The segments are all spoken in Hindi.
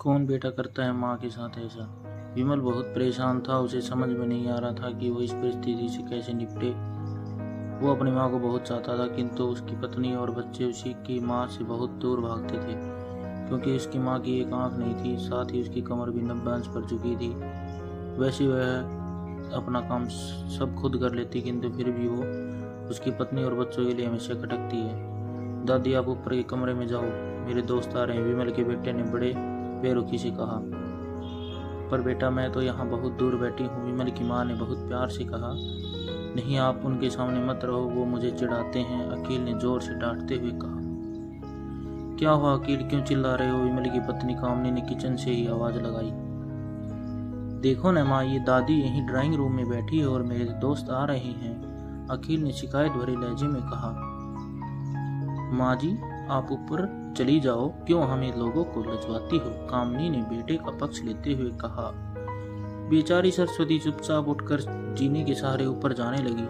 कौन बेटा करता है माँ के साथ ऐसा। विमल बहुत परेशान था। उसे समझ में नहीं आ रहा था कि वो इस परिस्थिति से कैसे निपटे। वो अपनी माँ को बहुत चाहता था, किंतु उसकी पत्नी और बच्चे उसी की माँ से बहुत दूर भागते थे, क्योंकि उसकी माँ की एक आंख नहीं थी, साथ ही उसकी कमर भी 90 अंश पर चुकी थी। वैसे वह अपना काम सब खुद कर लेती, किंतु फिर भी वो उसकी पत्नी और बच्चों के लिए हमेशा खटकती है। दादी, आप ऊपर के कमरे में जाओ, मेरे दोस्त आ रहे हैं, विमल के बेटे ने बड़े बेरुखी से कहा। पर बेटा, मैं तो यहाँ बहुत दूर बैठी हूँ, विमल की माँ ने बहुत प्यार से कहा। नहीं, आप उनके सामने मत रहो, वो मुझे चिढ़ाते हैं, अकील ने जोर से डांटते हुए कहा। क्या हुआ अकील, क्यों चिल्ला रहे हो? विमल की पत्नी कामनी ने किचन से ही आवाज लगाई। देखो न माँ, ये दादी यहीं ड्राइंग रूम में बैठी है और मेरे दोस्त आ रहे हैं, अकील ने शिकायत भरे लहजे में कहा। माँ जी, आप ऊपर चली जाओ, क्यों हमें लोगों को लजवाती हो? कामनी ने बेटे का पक्ष लेते हुए कहा। बेचारी सरस्वती चुपचाप उठकर जीने के सहारे ऊपर जाने लगी।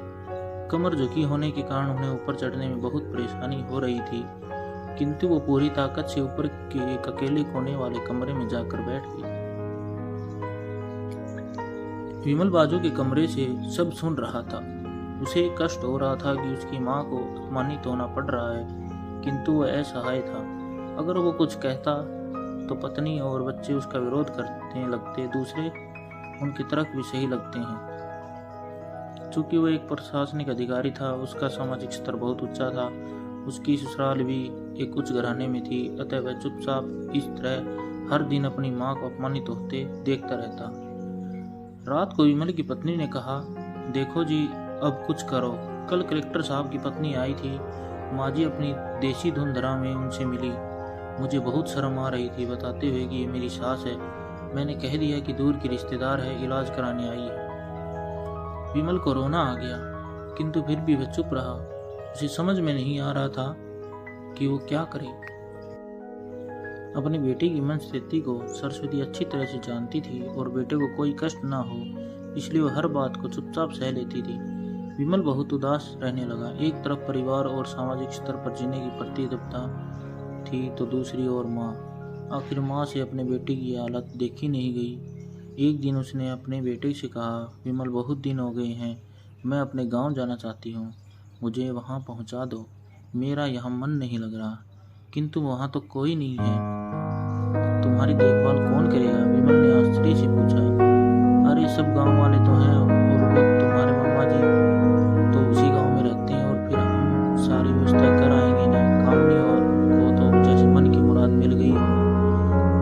कमर झुकी होने के कारण उन्हें ऊपर चढ़ने में बहुत परेशानी हो रही थी, किंतु वो पूरी ताकत से ऊपर के एक अकेले कोने वाले कमरे में जाकर बैठ गई। विमल बाजू के कमरे से सब सुन रहा था। उसे कष्ट हो रहा था कि उसकी माँ को अपमानित होना पड़ रहा है, किंतु वह असहाय था। अगर वो कुछ कहता तो पत्नी और बच्चे उसका विरोध करने लगते, दूसरे उनकी तरफ भी सही लगते हैं। चूंकि वो एक प्रशासनिक अधिकारी था, उसका सामाजिक स्तर बहुत ऊंचा था, उसकी ससुराल भी एक उच्च घराने में थी, अतः वह चुपचाप इस तरह हर दिन अपनी माँ को अपमानित होते देखता रहता। रात को विमल की पत्नी ने कहा, देखो जी, अब कुछ करो। कल कलेक्टर साहब की पत्नी आई थी, माँ जी अपनी देसी धुंधरा में उनसे मिली। मुझे बहुत शर्म आ रही थी, बताते हुए कि ये मेरी सास है। मैंने कह दिया कि दूर की रिश्तेदार है, इलाज कराने आई है। विमल को रोना आ गया, किंतु फिर भी वह चुप रहा। उसे समझ में नहीं आ रहा था कि वो क्या करे। अपनी बेटी की मनस्थिति को सरस्वती अच्छी तरह से जानती थी और बेटे को कोई कष्ट ना हो, इसलिए वह हर बात को चुपचाप सह लेती थी। विमल बहुत उदास रहने लगा। एक तरफ परिवार और सामाजिक स्तर पर जीने की प्रतिबद्धता थी, तो दूसरी ओर माँ। आखिर माँ से अपने बेटे की हालत देखी नहीं गई। एक दिन उसने अपने बेटे से कहा, विमल, बहुत दिन हो गए हैं, मैं अपने गांव जाना चाहती हूँ, मुझे वहाँ पहुँचा दो। मेरा यहाँ मन नहीं लग रहा। किंतु वहाँ तो कोई नहीं है, तुम्हारी देखभाल कौन करेगा? विमल ने आश्चर्य से पूछा। अरे, सब गांव वाले तो हैं, और वो तुम्हारे मामा जी तो उसी गांव में रहते हैं, और फिर हम सारी व्यवस्था कर आएंगे ना। कामनी और को तो जैसे मन की मुराद मिल गई हो।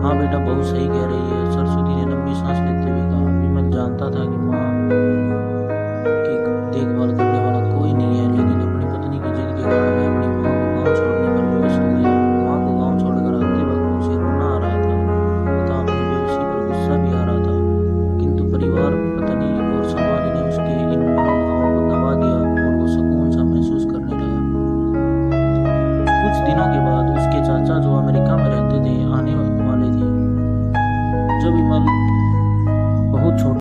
हाँ बेटा, बहुत सही कह रही है, सरस्वती ने लंबी सांस लेते हुए कहा। विमल जानता था कि माँ की देखभाल करने वाला कोई नहीं है, लेकिन अपनी पत्नी की जिद के कारण वह अपनी माँ को गाँव छोड़ने पर विवश हो गया। माँ को गाँव छोड़कर आते वक्त उसे रोना आ रहा था तथा अपनी बेबसी पर गुस्सा भी आ रहा था, किंतु परिवार, पत्नी और समाज ने उसके इन मनोभावों को दबा दिया और वो सुकून सा महसूस करने लगा। कुछ दिनों के बाद उसके चाचा, जो अमेरिका में रहते थे, आने वाले थे। जब विमल बहुत छोटा